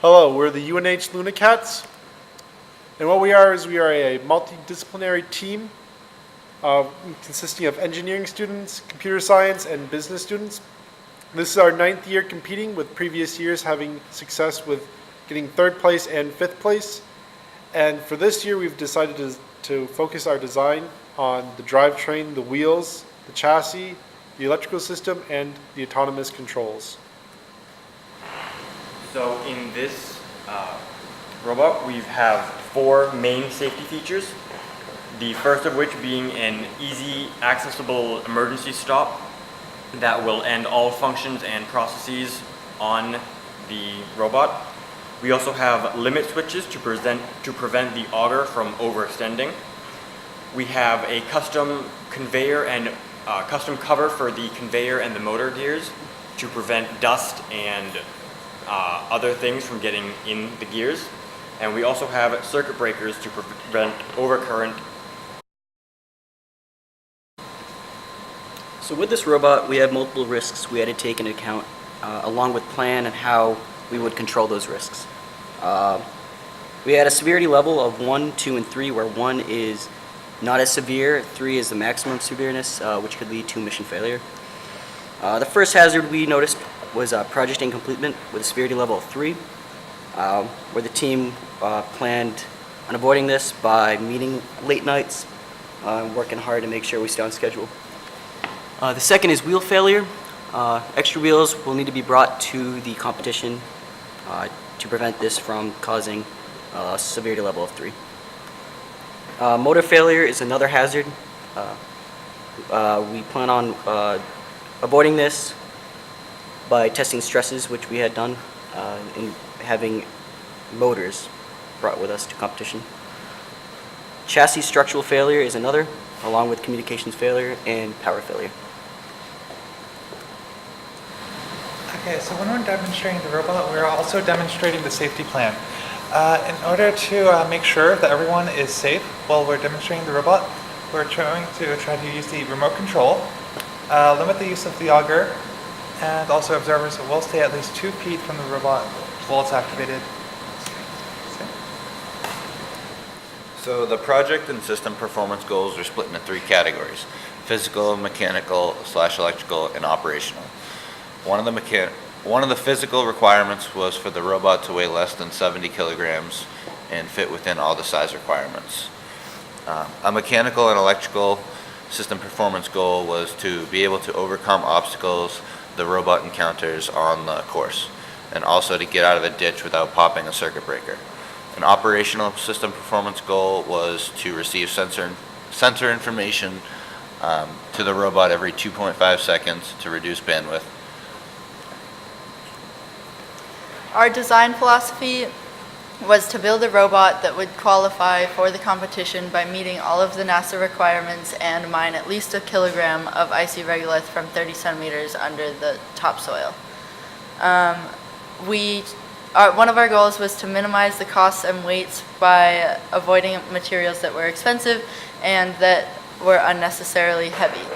Hello, we're the UNH LunaCats, and what we are is we are a multidisciplinary team consisting of engineering students, computer science, and business students. This is our 9th year competing, with previous years having success with getting 3rd place and 5th place. And for this year, we've decided to focus our design on the drivetrain, the wheels, the chassis, the electrical system, and the autonomous controls. So in this robot, we have 4 main safety features. The first of which being an easy, accessible emergency stop that will end all functions and processes on the robot. We also have limit switches to prevent the auger from overextending. We have a custom conveyor and custom cover for the conveyor and the motor gears to prevent dust and other things from getting in the gears. And we also have circuit breakers to prevent overcurrent. So with this robot, we had multiple risks we had to take into account, along with plan and how we would control those risks. We had a severity level of 1, 2, and 3, where 1 is not as severe, 3 is the maximum severeness, which could lead to mission failure. The first hazard we noticed was project incompletement with a severity level of 3, where the team planned on avoiding this by meeting late nights and working hard to make sure we stay on schedule. The second is wheel failure. Extra wheels will need to be brought to the competition to prevent this from causing a severity level of 3. Motor failure is another hazard. We plan on avoiding this by testing stresses, which we had done, and having motors brought with us to competition. Chassis structural failure is another, along with communications failure and power failure. Okay, so when we're demonstrating the robot, we're also demonstrating the safety plan. In order to make sure that everyone is safe while we're demonstrating the robot, we're trying to use the remote control, limit the use of the auger, and also observers will stay at least 2 feet from the robot while it's activated. So the project and system performance goals are split into 3 categories: physical, mechanical / electrical, and operational. One of the physical requirements was for the robot to weigh less than 70 kilograms and fit within all the size requirements. A mechanical and electrical system performance goal was to be able to overcome obstacles the robot encounters on the course, and also to get out of a ditch without popping a circuit breaker. An operational system performance goal was to receive sensor information to the robot every 2.5 seconds to reduce bandwidth. Our design philosophy was to build a robot that would qualify for the competition by meeting all of the NASA requirements and mine at least 1 kilogram of icy regolith from 30 centimeters under the topsoil. One of our goals was to minimize the costs and weights by avoiding materials that were expensive and that were unnecessarily heavy.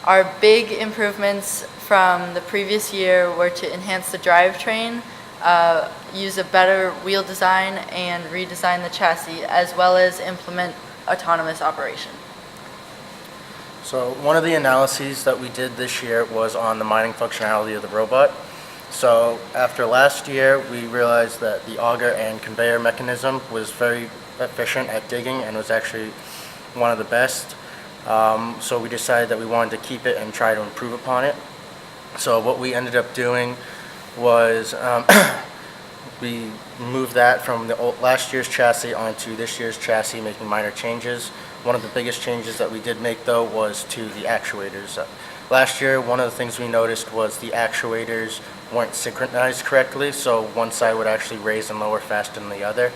Our big improvements from the previous year were to enhance the drivetrain, use a better wheel design, and redesign the chassis, as well as implement autonomous operation. So one of the analyses that we did this year was on the mining functionality of the robot. So after last year, we realized that the auger and conveyor mechanism was very efficient at digging and was actually one of the best. So we decided that we wanted to keep it and try to improve upon it. So what we ended up doing was we moved that from last year's chassis onto this year's chassis, making minor changes. One of the biggest changes that we did make, though, was to the actuators. Last year, one of the things we noticed was the actuators weren't synchronized correctly, so one side would actually raise and lower faster than the other.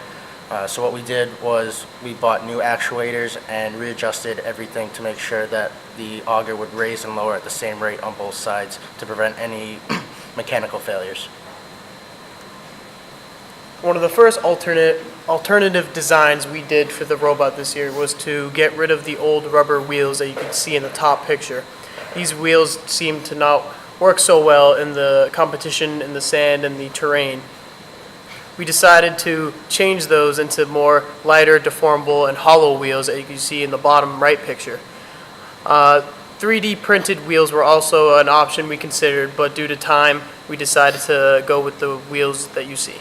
So what we did was we bought new actuators and readjusted everything to make sure that the auger would raise and lower at the same rate on both sides to prevent any mechanical failures. One of the first alternative designs we did for the robot this year was to get rid of the old rubber wheels that you can see in the top picture. These wheels seem to not work so well in the competition, in the sand, and the terrain. we decided to change those into more lighter, deformable, and hollow wheels that you can see in the bottom right picture. 3D printed wheels were also an option we considered, but due to time, we decided to go with the wheels that you see.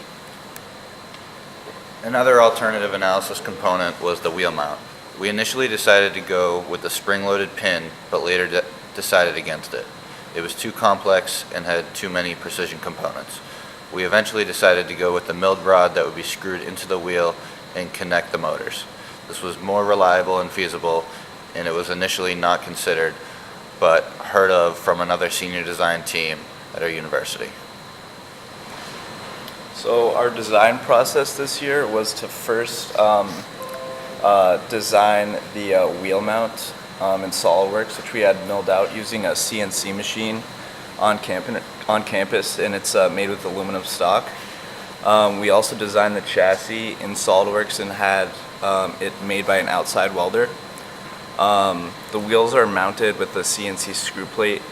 Another alternative analysis component was the wheel mount. We initially decided to go with the spring-loaded pin, but later decided against it. It was too complex and had too many precision components. We eventually decided to go with the milled rod that would be screwed into the wheel and connect the motors. This was more reliable and feasible, and it was initially not considered, but heard of from another senior design team at our university. So our design process this year was to first design the wheel mount in SolidWorks, which we had milled out using a CNC machine on campus, and it's made with aluminum stock. We also designed the chassis in SolidWorks and had it made by an outside welder. The wheels are mounted with the CNC screw plate.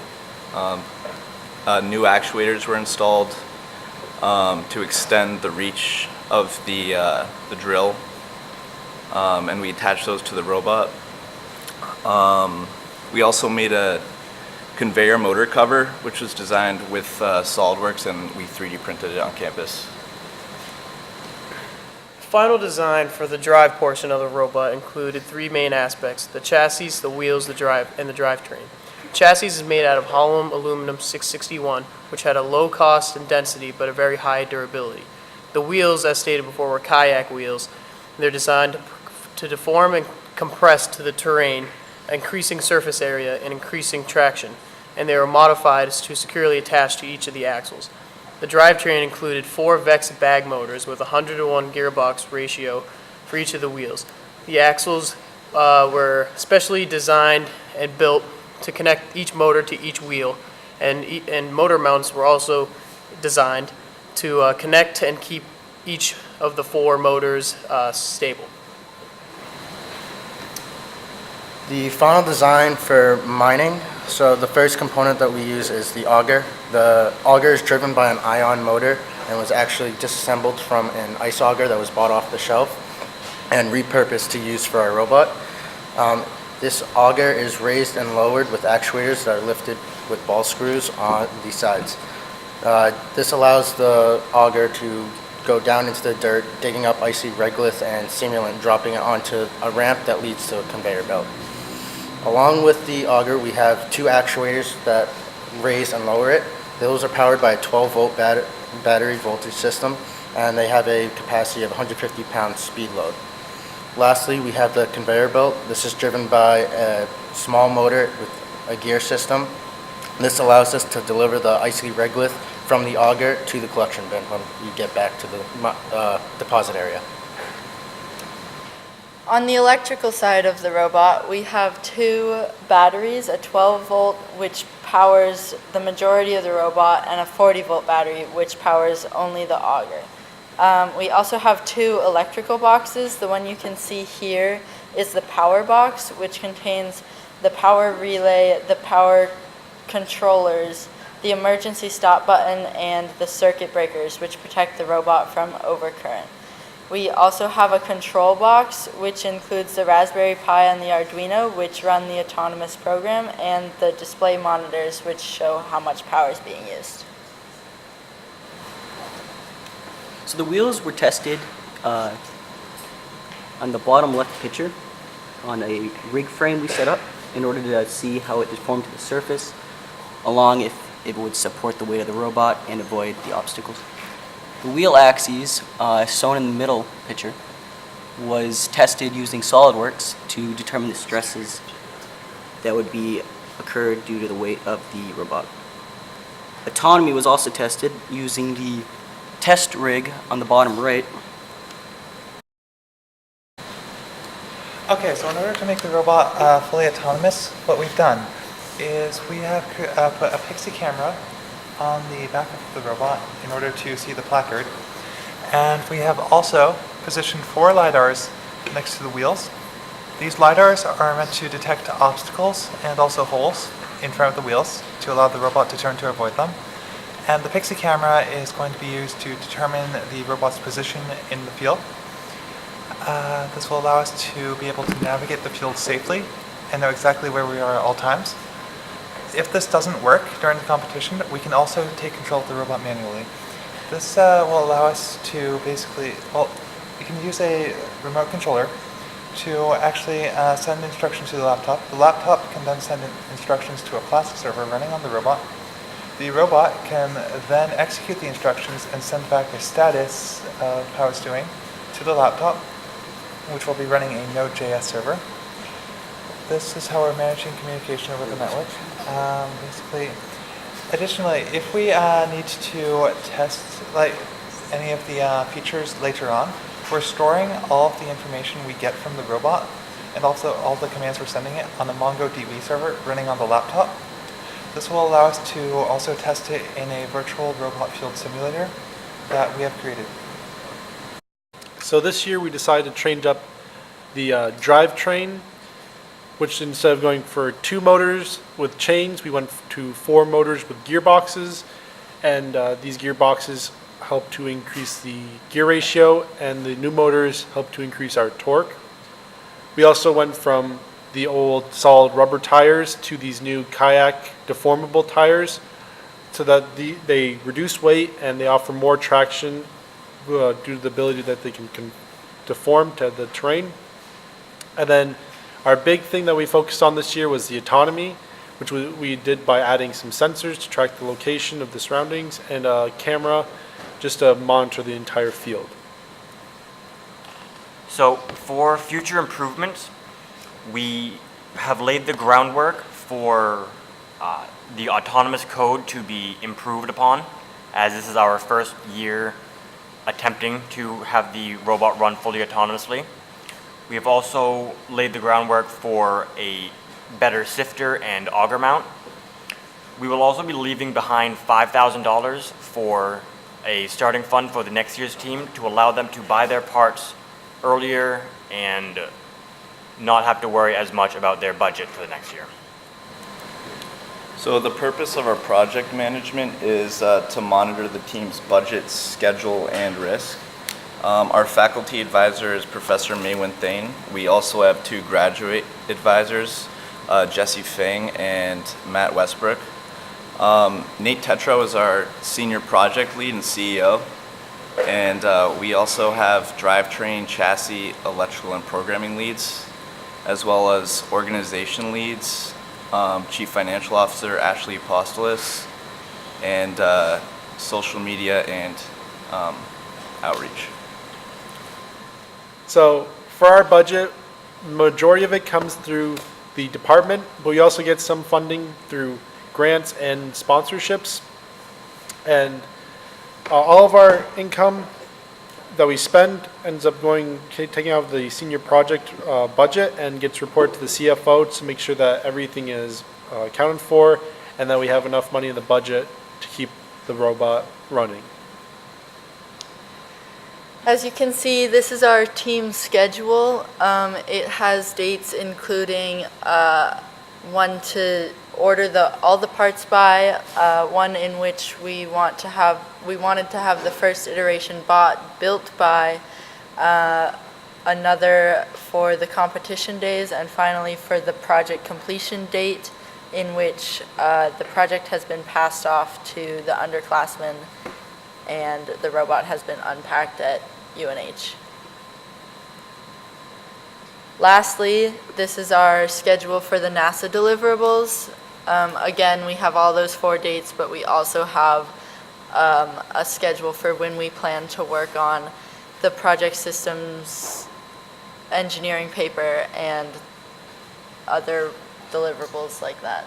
New actuators were installed to extend the reach of the drill, and we attached those to the robot. We also made a conveyor motor cover, which was designed with SolidWorks, and we 3D printed it on campus. Final design for the drive portion of the robot included three main aspects: the chassis, the wheels, the drive, and the drivetrain. Chassis is made out of hollow aluminum 661, which had a low cost and density but a very high durability. The wheels, as stated before, were kayak wheels. They're designed to deform and compress to the terrain, increasing surface area and increasing traction, and they were modified to securely attach to each of the axles. The drivetrain included 4 VEX bag motors with a 100-to-1 gearbox ratio for each of the wheels. The axles were specially designed and built to connect each motor to each wheel, and motor mounts were also designed to connect and keep each of the 4 motors stable. The final design for mining, so the first component that we use is the auger. The auger is driven by an ion motor and was actually disassembled from an ice auger that was bought off the shelf and repurposed to use for our robot. This auger is raised and lowered with actuators that are lifted with ball screws on the sides. This allows the auger to go down into the dirt, digging up icy regolith and simulant, dropping it onto a ramp that leads to a conveyor belt. Along with the auger, we have 2 actuators that raise and lower it. Those are powered by a 12-volt battery voltage system, and they have a capacity of 150 pounds speed load. Lastly, we have the conveyor belt. This is driven by a small motor with a gear system. This allows us to deliver the icy regolith from the auger to the collection bin when we get back to the deposit area. On the electrical side of the robot, we have 2 batteries, a 12-volt which powers the majority of the robot, and a 40-volt battery which powers only the auger. We also have 2 electrical boxes. The one you can see here is the power box, which contains the power relay, the power controllers, the emergency stop button, and the circuit breakers, which protect the robot from overcurrent. We also have a control box, which includes the Raspberry Pi and the Arduino, which run the autonomous program, and the display monitors, which show how much power is being used. So the wheels were tested on the bottom left picture on a rig frame we set up in order to see how it deformed to the surface, along if it would support the weight of the robot and avoid the obstacles. The wheel axes, shown in the middle picture, was tested using SolidWorks to determine the stresses that would be occurred due to the weight of the robot. Autonomy was also tested using the test rig on the bottom right. Okay, so in order to make the robot fully autonomous, what we've done is we have put a Pixie camera on the back of the robot in order to see the placard. And we have also positioned 4 LiDARs next to the wheels. These LiDARs are meant to detect obstacles and also holes in front of the wheels to allow the robot to turn to avoid them. And the Pixie camera is going to be used to determine the robot's position in the field. This will allow us to be able to navigate the field safely and know exactly where we are at all times. If this doesn't work during the competition, we can also take control of the robot manually. This will allow us to basically, we can use a remote controller to actually send instructions to the laptop. The laptop can then send instructions to a classic server running on the robot. The robot can then execute the instructions and send back a status of how it's doing to the laptop, which will be running a Node.js server. This is how we're managing communication over the network. Additionally, if we need to test any of the features later on, we're storing all of the information we get from the robot and also all the commands we're sending it on the MongoDB server running on the laptop. This will allow us to also test it in a virtual robot field simulator that we have created. So this year we decided to change up the drivetrain, which instead of going for 2 motors with chains, we went to 4 motors with gearboxes, and these gearboxes help to increase the gear ratio, and the new motors help to increase our torque. We also went from the old solid rubber tires to these new kayak deformable tires, so that they reduce weight and they offer more traction due to the ability that they can deform to the terrain. And then our big thing that we focused on this year was the autonomy, which we did by adding some sensors to track the location of the surroundings and a camera just to monitor the entire field. So for future improvements, we have laid the groundwork for the autonomous code to be improved upon, as this is our first year attempting to have the robot run fully autonomously. We have also laid the groundwork for a better sifter and auger mount. We will also be leaving behind $5,000 for a starting fund for the next year's team to allow them to buy their parts earlier and not have to worry as much about their budget for the next year. So the purpose of our project management is to monitor the team's budget, schedule, and risk. Our faculty advisor is Professor Maywin Thane. We also have 2 graduate advisors, Jesse Fang and Matt Westbrook. Nate Tetro is our senior project lead and CEO. And we also have drivetrain, chassis, electrical, and programming leads, as well as organization leads, Chief Financial Officer Ashley Apostolos, and social media and outreach. So for our budget, majority of it comes through the department, but we also get some funding through grants and sponsorships. And all of our income that we spend ends up taking out of the senior project budget and gets reported to the CFO to make sure that everything is accounted for and that we have enough money in the budget to keep the robot running. As you can see, this is our team schedule. It has dates including one to order all the parts by, one in which we wanted to have the first iteration built by, another for the competition days, and finally for the project completion date, in which the project has been passed off to the underclassmen and the robot has been unpacked at UNH. Lastly, this is our schedule for the NASA deliverables. Again, we have all those 4 dates, but we also have a schedule for when we plan to work on the project systems engineering paper and other deliverables like that.